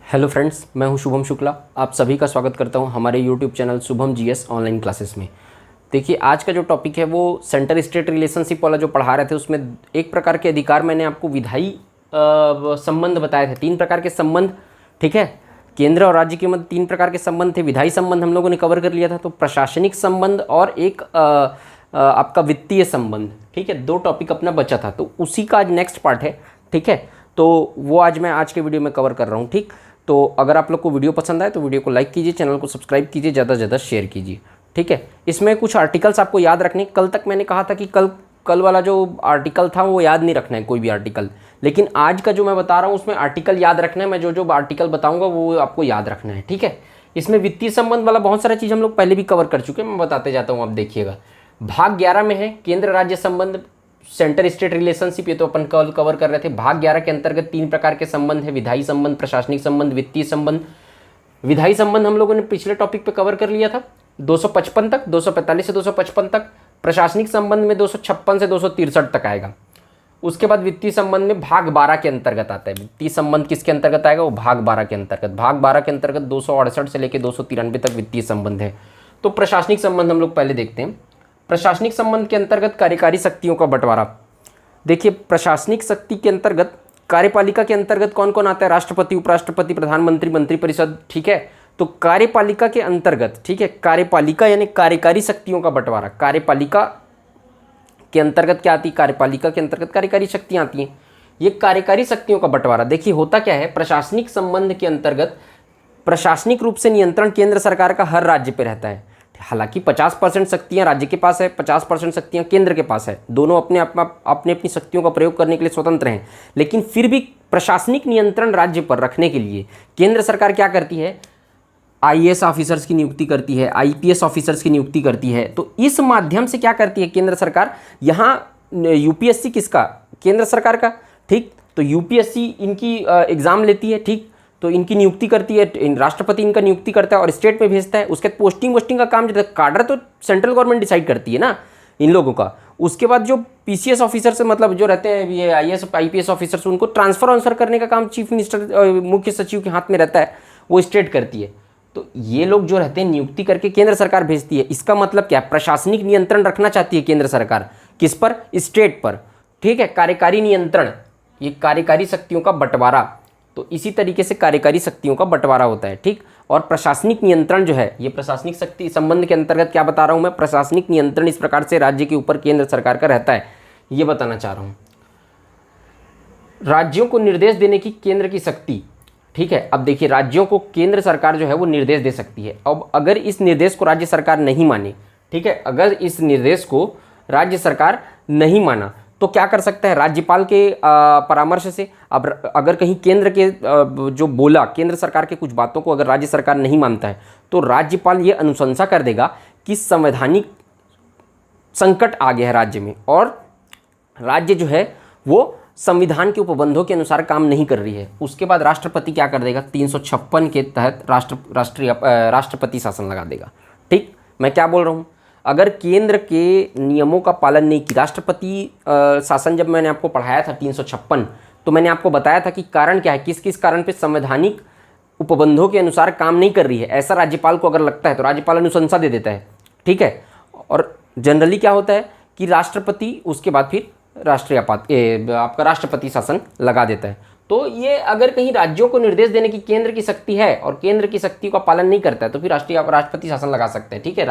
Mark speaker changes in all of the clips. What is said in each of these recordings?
Speaker 1: Hello friends, मैं हूं शुभम शुक्ला। आप सभी का स्वागत करता हूं हमारे YouTube channel Shubham GS online classes में। देखिए, आज का जो टॉपिक है वो सेंटर स्टेट रिलेशनशिप वाला जो पढ़ा रहे थे उसमें एक प्रकार के अधिकार मैंने आपको विधायी संबंध बताए थे। तीन प्रकार के संबंध, ठीक है। केंद्र और राज्य के मध्य तीन प्रकार के संबंध थे। विधायी संबंध हम लोगों ने कवर कर लिया था, तो प्रशासनिक संबंध और एक आपका वित्तीय संबंध, ठीक है। दो टॉपिक अपना बचा था, तो उसी का आज नेक्स्ट पार्ट है, ठीक है। तो वो आज के वीडियो में कवर कर रहा हूँ, ठीक। तो अगर आप लोग को वीडियो पसंद आए तो वीडियो को लाइक कीजिए, चैनल को सब्सक्राइब कीजिए, ज़्यादा से ज़्यादा शेयर कीजिए, ठीक है। इसमें कुछ आर्टिकल्स आपको याद रखने, कल तक मैंने कहा था कि कल वाला जो आर्टिकल था वो याद नहीं रखना है कोई भी आर्टिकल, लेकिन आज का जो मैं बता रहा हूँ उसमें आर्टिकल याद रखना है। मैं जो जो आर्टिकल बताऊँगा वो आपको याद रखना है, ठीक है। इसमें वित्तीय संबंध वाला बहुत सारा चीज़ हम लोग पहले भी कवर कर चुके हैं, मैं बताते जाता हूँ, आप देखिएगा। भाग 11 में है केंद्र राज्य संबंध, सेंटर स्टेट रिलेशनशिप, ये तो अपन कल कवर कर रहे थे। भाग 11 के अंतर्गत तीन प्रकार के संबंध है: विधायी संबंध, प्रशासनिक संबंध, वित्तीय संबंध। विधायी संबंध हम लोगों ने पिछले टॉपिक पे कवर कर लिया था 255 तक, 245 से 255 तक। प्रशासनिक संबंध में 256 से 263 तक आएगा। उसके बाद वित्तीय संबंध में भाग 12 के अंतर्गत आता है। वित्तीय संबंध किसके अंतर्गत आएगा? वो भाग 12 के अंतर्गत। भाग 12 के अंतर्गत 268 से लेकर 293 तक वित्तीय संबंध है। तो प्रशासनिक संबंध हम लोग पहले देखते हैं। प्रशासनिक संबंध के अंतर्गत कार्यकारी शक्तियों का बंटवारा। देखिए, प्रशासनिक शक्ति के अंतर्गत कार्यपालिका के अंतर्गत कौन कौन आता है? राष्ट्रपति, उपराष्ट्रपति, प्रधानमंत्री, मंत्रिपरिषद, ठीक है। तो कार्यपालिका के अंतर्गत, ठीक है, कार्यपालिका यानी कार्यकारी शक्तियों का बंटवारा। कार्यपालिका के अंतर्गत क्या आती है? कार्यपालिका के अंतर्गत कार्यकारी शक्तियां आती हैं। ये कार्यकारी शक्तियों का बंटवारा, देखिए होता क्या है, प्रशासनिक संबंध के अंतर्गत प्रशासनिक रूप से नियंत्रण केंद्र सरकार का हर राज्य पे रहता है। हालांकि 50% शक्तियां राज्य के पास है, 50% शक्तियां केंद्र के पास है। दोनों अपने अपनी शक्तियों का प्रयोग करने के लिए स्वतंत्र हैं, लेकिन फिर भी प्रशासनिक नियंत्रण राज्य पर रखने के लिए केंद्र सरकार क्या करती है? आईएएस ऑफिसर्स की नियुक्ति करती है, आईपीएस ऑफिसर्स की नियुक्ति करती है। तो इस माध्यम से क्या करती है केंद्र सरकार? यहाँ यूपीएससी किसका? केंद्र सरकार का, ठीक। तो यूपीएससी इनकी एग्जाम लेती है, ठीक। तो इनकी नियुक्ति करती है, राष्ट्रपति इनका नियुक्ति करता है और स्टेट में भेजता है। उसके पोस्टिंग का काम जो है, काडर तो सेंट्रल गवर्नमेंट डिसाइड करती है ना इन लोगों का। उसके बाद जो पीसीएस ऑफिसर से मतलब जो रहते हैं, ये आईएएस आईपीएस ऑफिसर्स, उनको ट्रांसफर करने का काम चीफ मिनिस्टर, मुख्य सचिव के हाथ में रहता है, वो स्टेट करती है। तो ये लोग जो रहते हैं नियुक्ति करके केंद्र सरकार भेजती है। इसका मतलब क्या? प्रशासनिक नियंत्रण रखना चाहती है केंद्र सरकार, किस पर? स्टेट पर, ठीक है। कार्यकारी नियंत्रण, ये कार्यकारी शक्तियों का बंटवारा। तो इसी तरीके से कार्यकारी शक्तियों का बंटवारा होता है, ठीक। और प्रशासनिक नियंत्रण जो है, ये प्रशासनिक शक्ति संबंध के अंतर्गत क्या बता रहा हूं मैं? प्रशासनिक नियंत्रण इस प्रकार से राज्य के ऊपर केंद्र सरकार का रहता है, ये बताना चाह रहा हूं। राज्यों को निर्देश देने की केंद्र की शक्ति, ठीक है। अब देखिए, राज्यों को केंद्र सरकार जो है वो निर्देश दे सकती है। अब अगर इस निर्देश को राज्य सरकार नहीं माने, ठीक है, अगर इस निर्देश को राज्य सरकार नहीं माना तो क्या कर सकता है? राज्यपाल के परामर्श से। अब अगर कहीं केंद्र के जो बोला, केंद्र सरकार के कुछ बातों को अगर राज्य सरकार नहीं मानता है तो राज्यपाल ये अनुशंसा कर देगा कि संवैधानिक संकट आ गया है राज्य में और राज्य जो है वो संविधान के उपबंधों के अनुसार काम नहीं कर रही है। उसके बाद राष्ट्रपति क्या कर देगा? 356 के तहत राष्ट्रपति शासन लगा देगा, ठीक। मैं क्या बोल रहा हूँ? अगर केंद्र के नियमों का पालन नहीं किया, राष्ट्रपति शासन जब मैंने आपको पढ़ाया था 356, तो मैंने आपको बताया था कि कारण क्या है, किस किस कारण पे संवैधानिक उपबंधों के अनुसार काम नहीं कर रही है, ऐसा राज्यपाल को अगर लगता है तो राज्यपाल अनुशंसा दे देता है, ठीक है। और जनरली क्या होता है कि राष्ट्रपति उसके बाद फिर आपका राष्ट्रपति शासन लगा देता है। तो ये अगर कहीं राज्यों को निर्देश देने की केंद्र की शक्ति है और केंद्र की शक्ति का पालन नहीं करता है तो फिर राष्ट्रपति शासन लगा सकते हैं, ठीक है,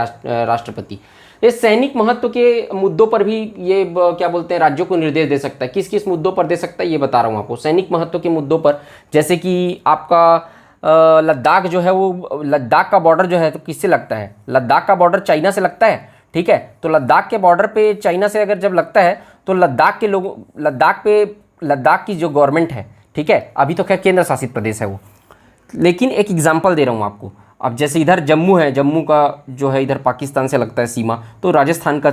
Speaker 1: राष्ट्रपति। ये सैनिक महत्व के मुद्दों पर भी ये क्या बोलते हैं, राज्यों को निर्देश दे सकता है। किस किस मुद्दों पर दे सकता है ये बता रहा हूँ आपको। सैनिक महत्व के मुद्दों पर, जैसे कि आपका लद्दाख जो है, वो लद्दाख का बॉर्डर जो है तो किससे लगता है? लद्दाख का बॉर्डर चाइना से लगता है, ठीक है। तो लद्दाख के बॉर्डर पे चाइना से अगर जब लगता है तो लद्दाख के लोगों, लद्दाख की जो गवर्नमेंट है, ठीक है, अभी तो खैर केंद्र शासित प्रदेश है वो, लेकिन एक एग्जांपल दे रहा हूँ आपको। अब जैसे इधर जम्मू है, जम्मू का जो है इधर पाकिस्तान से लगता है सीमा, तो राजस्थान का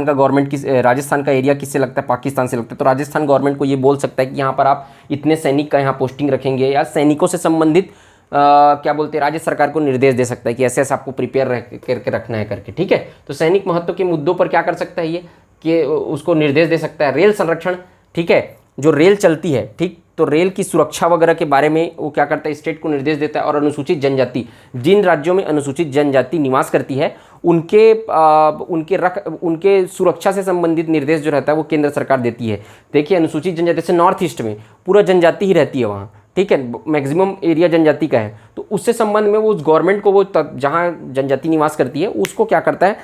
Speaker 1: गवर्नमेंट राजस्थान का एरिया किससे लगता है? पाकिस्तान से लगता है। तो राजस्थान गवर्नमेंट को ये बोल सकता है कि यहाँ पर आप इतने सैनिक का यहाँ पोस्टिंग रखेंगे, या सैनिकों से संबंधित क्या बोलते हैं, राज्य सरकार को निर्देश दे सकता है कि ऐसे ऐसे आपको प्रिपेयर करके रखना है करके, ठीक है। तो सैनिक महत्व के मुद्दों पर क्या कर सकता है ये, कि उसको निर्देश दे सकता है। रेल संरक्षण, ठीक है, जो रेल चलती है, ठीक, तो रेल की सुरक्षा वगैरह के बारे में वो क्या करता है, स्टेट को निर्देश देता है। और अनुसूचित जनजाति, जिन राज्यों में अनुसूचित जनजाति निवास करती है उनके सुरक्षा से संबंधित निर्देश जो रहता है वो केंद्र सरकार देती है। देखिए अनुसूचित जनजाति से नॉर्थ ईस्ट में पूरा जनजाति ही रहती है वहाँ, ठीक है, मैक्सिमम एरिया जनजाति का है, तो उससे संबंध में वो उस गवर्नमेंट को, वो जहाँ जनजाति निवास करती है उसको क्या करता है,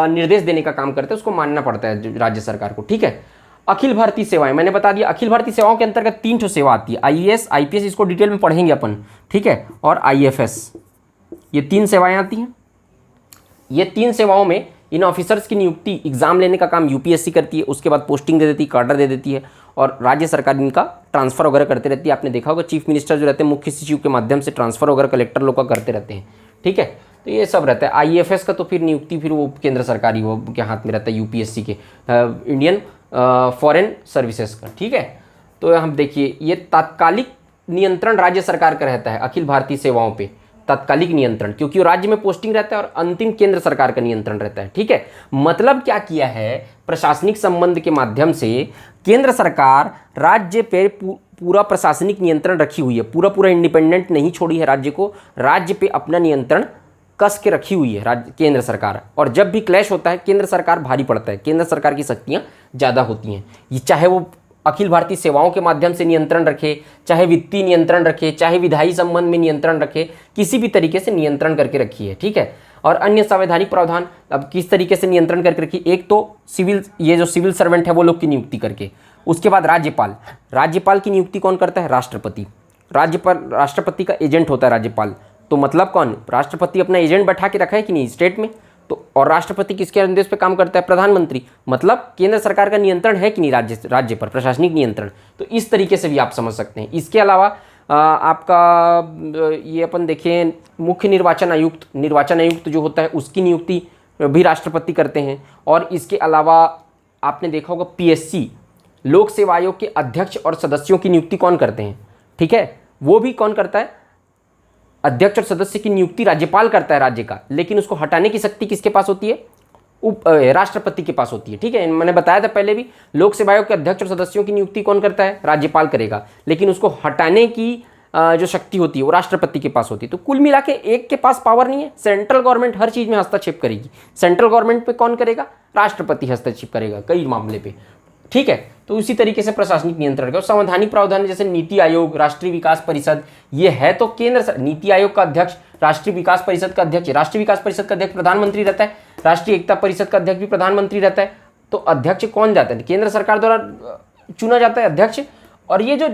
Speaker 1: निर्देश देने का काम करता है, उसको मानना पड़ता है राज्य सरकार को, ठीक है। अखिल भारतीय सेवाएं, मैंने बता दिया अखिल भारतीय सेवाओं के अंतर्गत 3 ठो सेवा आती है, आईएएस, आईपीएस, इसको डिटेल में पढ़ेंगे अपन, ठीक है, और आईएफएस, ये 3 सेवाएं आती हैं। ये 3 सेवाओं में इन ऑफिसर्स की नियुक्ति, एग्जाम लेने का काम यूपीएससी करती है, उसके बाद पोस्टिंग दे देती है, कार्डर दे देती है, और राज्य सरकार इनका ट्रांसफर वगैरह करते रहती है। आपने देखा होगा चीफ मिनिस्टर जो रहते हैं मुख्य सचिव के माध्यम से ट्रांसफर वगैरह कलेक्टर लोग का करते रहते हैं, ठीक है। तो ये सब रहता है। आईएफएस का तो फिर नियुक्ति फिर वो केंद्र सरकारी वो के हाथ में रहता है, यूपीएससी के, इंडियन फॉरेन सर्विसेज का, ठीक है। तो हम देखिए ये तात्कालिक नियंत्रण राज्य सरकार का रहता है अखिल भारतीय सेवाओं पे, तात्कालिक नियंत्रण, क्योंकि वो राज्य में पोस्टिंग रहता है और अंतिम केंद्र सरकार का नियंत्रण रहता है, ठीक है। मतलब क्या किया है, प्रशासनिक संबंध के माध्यम से केंद्र सरकार राज्य पे पूरा प्रशासनिक नियंत्रण रखी हुई है, पूरा इंडिपेंडेंट नहीं छोड़ी है राज्य को, राज्य पे अपना नियंत्रण कस के रखी हुई है राज्य केंद्र सरकार। और जब भी क्लैश होता है केंद्र सरकार भारी पड़ता है, केंद्र सरकार की शक्तियाँ ज़्यादा होती हैं, ये चाहे वो अखिल भारतीय सेवाओं के माध्यम से नियंत्रण रखे, चाहे वित्तीय नियंत्रण रखे, चाहे विधायी संबंध में नियंत्रण रखे, किसी भी तरीके से नियंत्रण करके रखी है, ठीक है। और अन्य संवैधानिक प्रावधान अब किस तरीके से नियंत्रण करके रखी, एक तो सिविल, ये जो सिविल सर्वेंट है वो लोग की नियुक्ति करके, उसके बाद राज्यपाल की नियुक्ति कौन करता है, राष्ट्रपति। राष्ट्रपति का एजेंट होता है राज्यपाल, तो मतलब कौन, राष्ट्रपति अपना एजेंट बैठा के रखा है कि नहीं स्टेट में, तो और राष्ट्रपति किसके निर्देश पे काम करता है, प्रधानमंत्री। मतलब केंद्र सरकार का नियंत्रण है कि नहीं राज्य पर, प्रशासनिक नियंत्रण। तो इस तरीके से भी आप समझ सकते हैं। इसके अलावा आपका ये अपन देखें मुख्य निर्वाचन आयुक्त जो होता है उसकी नियुक्ति भी राष्ट्रपति करते हैं। और इसके अलावा आपने देखा होगा पीएससी, लोक सेवा आयोग के अध्यक्ष और सदस्यों की नियुक्ति कौन करते हैं, ठीक है, वो भी कौन करता है, अध्यक्ष और सदस्य की नियुक्ति राज्यपाल करता है राज्य का, लेकिन उसको हटाने की शक्ति किसके पास होती है, राष्ट्रपति के पास होती है, ठीक है। मैंने बताया था पहले भी, लोक सेवा आयोग के अध्यक्ष और सदस्यों की नियुक्ति कौन करता है, राज्यपाल करेगा, लेकिन उसको हटाने की जो शक्ति होती है वो राष्ट्रपति के पास होती है। तो कुल मिला के एक के पास पावर नहीं है, सेंट्रल गवर्नमेंट हर चीज़ में हस्तक्षेप करेगी, सेंट्रल गवर्नमेंट पे कौन करेगा, राष्ट्रपति हस्तक्षेप करेगा कई मामले पे, ठीक है। तो उसी तरीके से प्रशासनिक नियंत्रण का संवैधानिक प्रावधान जैसे नीति आयोग, राष्ट्रीय विकास परिषद, ये है तो केंद्र, नीति आयोग का अध्यक्ष राष्ट्रीय विकास परिषद का अध्यक्ष, राष्ट्रीय विकास परिषद का अध्यक्ष प्रधानमंत्री रहता है, राष्ट्रीय एकता परिषद का अध्यक्ष भी प्रधानमंत्री रहता है। तो अध्यक्ष कौन जाता है, केंद्र सरकार द्वारा चुना जाता है अध्यक्ष। और ये जो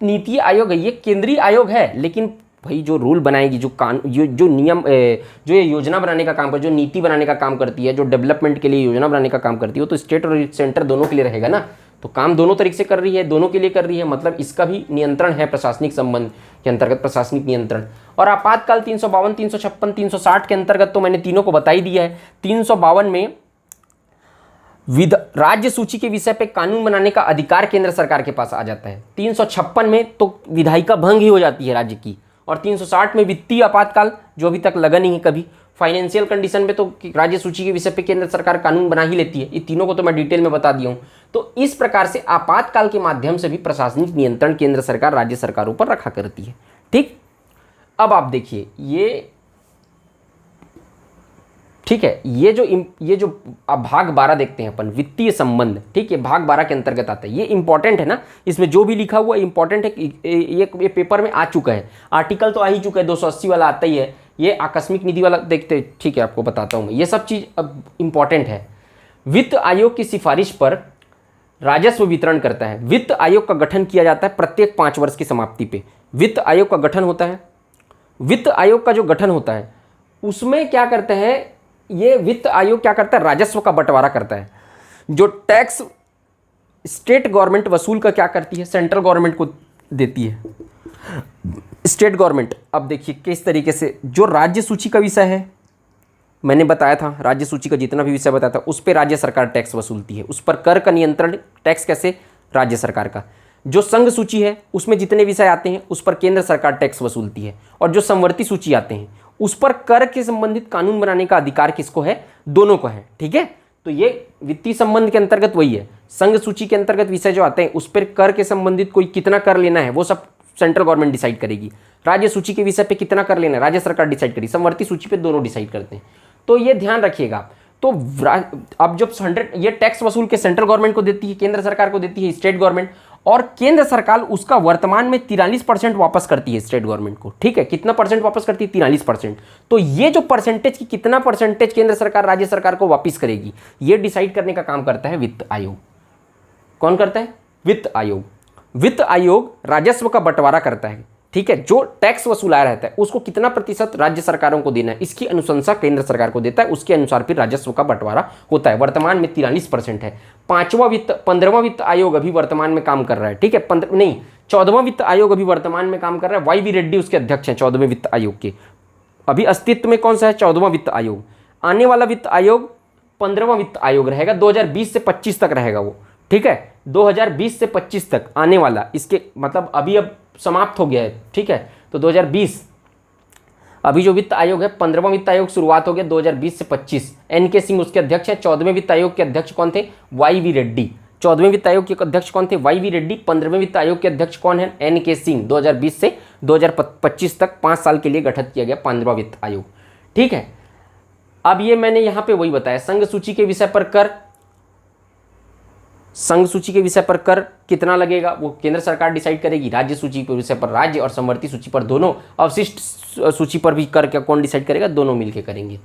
Speaker 1: नीति आयोग है ये केंद्रीय आयोग है, लेकिन भाई जो रूल बनाएगी, जो नियम, जो ये योजना बनाने का काम कर, जो नीति बनाने का काम करती है, जो डेवलपमेंट के लिए योजना बनाने का काम करती है, वो तो स्टेट और सेंटर दोनों के लिए रहेगा ना। तो काम दोनों तरीके से कर रही है, दोनों के लिए कर रही है, मतलब इसका भी नियंत्रण है प्रशासनिक संबंध के अंतर्गत, प्रशासनिक नियंत्रण। और आपातकाल 352, 356, 360 के अंतर्गत तो मैंने तीनों को बता ही दिया है। 352 में राज्य सूची के विषय पे कानून बनाने का अधिकार केंद्र सरकार के पास आ जाता है। 356 में तो विधायिका भंग ही हो जाती है राज्य की। और 360 में वित्तीय आपातकाल, जो अभी तक लगा नहीं है कभी। फाइनेंशियल कंडीशन में तो राज्य सूची के विषय पे केंद्र सरकार कानून बना ही लेती है। ये तीनों को तो मैं डिटेल में बता दिया हूँ। तो इस प्रकार से आपातकाल के माध्यम से भी प्रशासनिक नियंत्रण केंद्र सरकार राज्य सरकारों पर रखा करती है। ठीक, अब आप देखिए ये ठीक है, ये जो अब भाग 12 देखते हैं अपन, वित्तीय संबंध। ठीक है, भाग 12 के अंतर्गत आता है। ये इंपॉर्टेंट है ना, इसमें जो भी लिखा हुआ इंपॉर्टेंट है। ये पेपर में आ चुका है, आर्टिकल तो आ ही चुका है, 280 वाला आता ही है। ये आकस्मिक निधि वाला देखते, ठीक है, आपको बताता हूँ मैं। ये सब चीज़ अब इंपॉर्टेंट है। वित्त आयोग की सिफारिश पर राजस्व वितरण करता है। वित्त आयोग का गठन किया जाता है प्रत्येक 5 वर्ष की समाप्ति पे वित्त आयोग का गठन होता है। वित्त आयोग का जो गठन होता है उसमें क्या करते हैं, ये वित्त आयोग क्या करता है, राजस्व का बंटवारा करता है। जो टैक्स स्टेट गवर्नमेंट वसूल का क्या करती है, सेंट्रल गवर्नमेंट को देती है स्टेट गवर्नमेंट। अब देखिए किस तरीके से, जो राज्य सूची का विषय है मैंने बताया था, राज्य सूची का जितना भी विषय बताया था उस पर राज्य सरकार टैक्स वसूलती है। उस पर कर का नियंत्रण, टैक्स कैसे, राज्य सरकार का। जो संघ सूची है उसमें जितने विषय आते हैं उस पर केंद्र सरकार टैक्स वसूलती है। और जो समवर्ती सूची आते हैं उस पर कर के संबंधित कानून बनाने का अधिकार किसको है, दोनों को है। ठीक है, तो ये वित्तीय संबंध के अंतर्गत वही है। संघ सूची के अंतर्गत विषय जो आते हैं उस पर कर के संबंधित कोई कितना कर लेना है वो सब सेंट्रल गवर्नमेंट डिसाइड करेगी। राज्य सूची के विषय पे कितना कर लेना है राज्य सरकार डिसाइड करेगी। समवर्ती सूची पे दोनों डिसाइड करते हैं, तो ये ध्यान रखिएगा। तो अब जब 100 ये टैक्स वसूल के सेंट्रल गवर्नमेंट को देती है, केंद्र सरकार को देती है स्टेट गवर्नमेंट, और केंद्र सरकार उसका वर्तमान में 43% वापस करती है स्टेट गवर्नमेंट को। ठीक है, कितना परसेंट वापस करती है? 43%। तो ये जो परसेंटेज की कितना परसेंटेज केंद्र सरकार राज्य सरकार को वापस करेगी, ये डिसाइड करने का काम करता है वित्त आयोग। कौन करता है? वित्त आयोग। वित्त आयोग राजस्व का बंटवारा करता है। ठीक है, जो टैक्स वसूला रहता है उसको कितना प्रतिशत राज्य सरकारों को देना है, इसकी अनुशंसा केंद्र सरकार को देता है, उसके अनुसार फिर राजस्व का बंटवारा होता है। वर्तमान में 43% है। 15वां वित्त आयोग अभी वर्तमान में काम कर रहा है। ठीक है, 14वां वित्त आयोग अभी वर्तमान में काम कर रहा है। वाई वी रेड्डी उसके अध्यक्ष हैं 14वें वित्त आयोग के। अभी अस्तित्व में कौन सा है? 14वां वित्त आयोग। आने वाला वित्त आयोग 15वां वित्त आयोग रहेगा, 2020 से 25 तक रहेगा वो। ठीक है, 2020 से 25 तक आने वाला, इसके मतलब अभी अब समाप्त हो गया है। ठीक है, तो 2020 अभी जो वित्त आयोग है 15वां वित्त आयोग शुरुआत हो गया 2020 से 25। एन.के. सिंह उसके अध्यक्ष है। 14वें वित्त आयोग के अध्यक्ष कौन थे? Why we Reddy. 14वें वित्त आयोग के अध्यक्ष कौन थे? Why we Reddy. 15वें वित्त आयोग के अध्यक्ष कौन है? एन.के. सिंह। 2020 से 2025 तक 5 साल के लिए गठित किया गया 15वां वित्त आयोग। ठीक है, अब ये मैंने यहां पे वही बताया, संघ सूची के विषय पर कर, संघ सूची के विषय पर कर कितना लगेगा वो केंद्र सरकार डिसाइड करेगी। राज्य सूची के विषय पर राज्य और समवर्ती सूची पर दोनों, अवशिष्ट सूची पर भी कर क्या कौन डिसाइड करेगा? दोनों मिलकर करेंगे।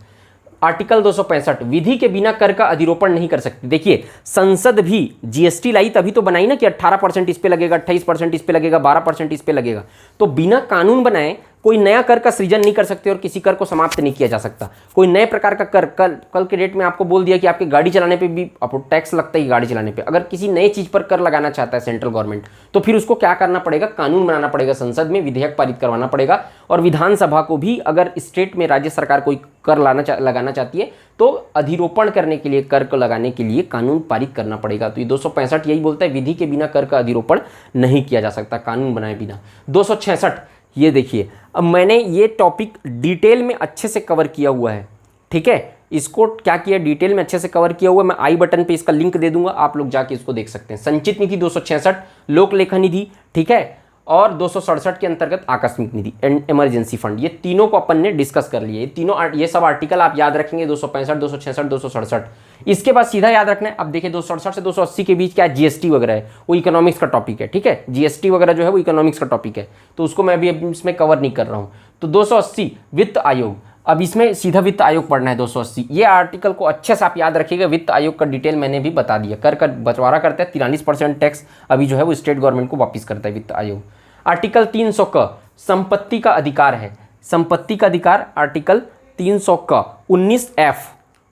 Speaker 1: आर्टिकल 265, विधि के बिना कर का अधिरोपण नहीं कर सकते। देखिए, संसद भी जीएसटी लाई तभी तो बनाई ना कि 18% इस पे लगेगा, 28% इस पे लगेगा, 12% इस पे लगेगा। तो बिना कानून बनाए कोई नया कर का सृजन नहीं कर सकते और किसी कर को समाप्त नहीं किया जा सकता। कोई नए प्रकार का कर, कल के डेट में आपको बोल दिया कि आपके गाड़ी चलाने पे भी आपको टैक्स लगता है। गाड़ी चलाने पे अगर किसी नई चीज पर कर लगाना चाहता है सेंट्रल गवर्नमेंट, तो फिर उसको क्या करना पड़ेगा? कानून बनाना पड़ेगा, संसद में विधेयक पारित करवाना पड़ेगा। और विधानसभा को भी अगर स्टेट में राज्य सरकार कोई कर लगाना चाहती है तो अधिरोपण करने के लिए, कर को लगाने के लिए कानून पारित करना पड़ेगा। तो ये 265 यही बोलता है, विधि के बिना कर का अधिरोपण नहीं किया जा सकता, कानून बनाए बिना। 266, ये देखिए, अब मैंने ये टॉपिक डिटेल में अच्छे से कवर किया हुआ है। ठीक है, इसको क्या किया, डिटेल में अच्छे से कवर किया हुआ है। मैं आई बटन पे इसका लिंक दे दूंगा, आप लोग जाके इसको देख सकते हैं। संचित निधि 266, लोक लेखा निधि, ठीक है, और 267 के अंतर्गत आकस्मिक निधि एंड इमरजेंसी फंड, ये तीनों को अपन ने डिस्कस कर लिए। ये तीनों, ये सब आर्टिकल आप याद रखेंगे, 265, 266, 267। इसके बाद सीधा याद रखना है। अब देखिए 267 से 280 के बीच क्या जीएसटी वगैरह है, वो इकोनॉमिक्स का टॉपिक है। ठीक है, जीएसटी वगैरह जो है वो इकोनॉमिक्स का टॉपिक है, तो उसको मैं अभी इसमें कवर नहीं कर रहा हूँ। तो 280 वित्त आयोग, अब इसमें सीधा वित्त आयोग पढ़ना है 280। ये आर्टिकल को अच्छे से आप याद रखिएगा। वित्त आयोग का डिटेल मैंने भी बता दिया। कर का बंटवारा करता है, 43% टैक्स अभी जो है वो स्टेट गवर्नमेंट को वापिस करता है वित्त आयोग। आर्टिकल 300 क संपत्ति का अधिकार है, संपत्ति का अधिकार आर्टिकल 300 क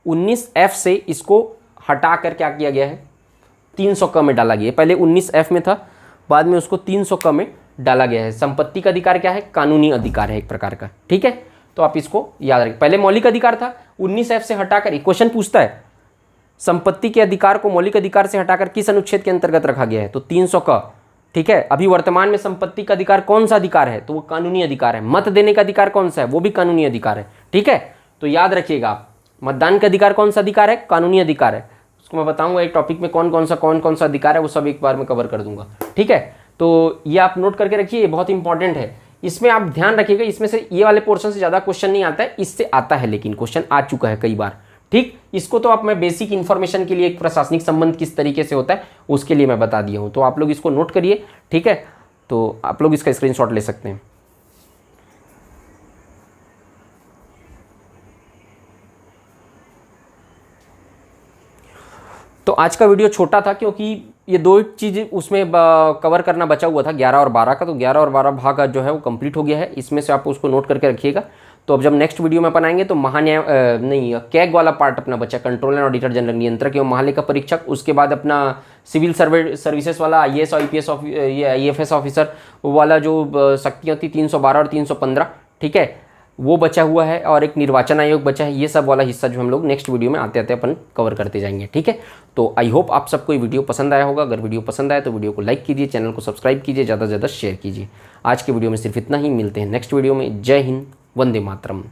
Speaker 1: 19F से इसको हटा कर क्या किया गया है, 300 क में डाला गया है। पहले 19F में था, बाद में उसको 300 क में डाला गया है। संपत्ति का अधिकार क्या है? कानूनी अधिकार है एक प्रकार का। ठीक है, तो आप इसको याद रखें। पहले मौलिक अधिकार था, 19F से हटाकर क्वेश्चन पूछता है संपत्ति के अधिकार को मौलिक अधिकार से हटाकर किस अनुच्छेद के अंतर्गत रखा गया है, तो 300 क। ठीक है, अभी वर्तमान में संपत्ति का अधिकार कौन सा अधिकार है, तो वो कानूनी अधिकार है। मत देने का अधिकार कौन सा है, वो भी कानूनी अधिकार है। ठीक है, तो याद रखिएगा आप, मतदान का अधिकार कौन सा अधिकार है, कानूनी अधिकार है। उसको मैं बताऊंगा एक टॉपिक में कौन कौन सा अधिकार है, वो सब एक बार में कवर कर दूंगा। ठीक है, तो ये आप नोट करके रखिए, ये बहुत इंपॉर्टेंट है। इसमें आप ध्यान रखिएगा, इसमें से ये वाले पोर्शन से ज़्यादा क्वेश्चन नहीं आता है, इससे आता है, लेकिन क्वेश्चन आ चुका है कई बार। ठीक, इसको तो आप, मैं बेसिक इन्फॉर्मेशन के लिए एक प्रशासनिक संबंध किस तरीके से होता है उसके लिए मैं बता दिया हूँ, तो आप लोग इसको नोट करिए। ठीक है, तो आप लोग इसका स्क्रीनशॉट ले सकते हैं। तो आज का वीडियो छोटा था क्योंकि ये दो चीज़ उसमें कवर करना बचा हुआ था, 11 और 12 का। तो 11 और 12 भाग जो है वो कंप्लीट हो गया है, इसमें से आप उसको नोट करके रखिएगा। तो अब जब नेक्स्ट वीडियो में अपन आएंगे तो महान्याय कैग वाला पार्ट अपना बचा, कंट्रोलर और ऑडिटर जनरल, नियंत्रक एवं महालेखा परीक्षक। उसके बाद अपना सिविल सर्विसेज वाला IAS और IPS IFS ऑफिसर वाला जो शक्तियाँ थी 312 और 315। ठीक है, वो बचा हुआ है, और एक निर्वाचन आयोग बचा है। ये सब वाला हिस्सा जो हम लोग नेक्स्ट वीडियो में आते आते अपन कवर करते जाएंगे। ठीक है, तो आई होप आप सबको ये वीडियो पसंद आया होगा। अगर वीडियो पसंद आया तो वीडियो को लाइक कीजिए, चैनल को सब्सक्राइब कीजिए, ज़्यादा से ज़्यादा शेयर कीजिए। आज के वीडियो में सिर्फ इतना ही, मिलते हैं नेक्स्ट वीडियो में। जय हिंद, वंदे मातरम।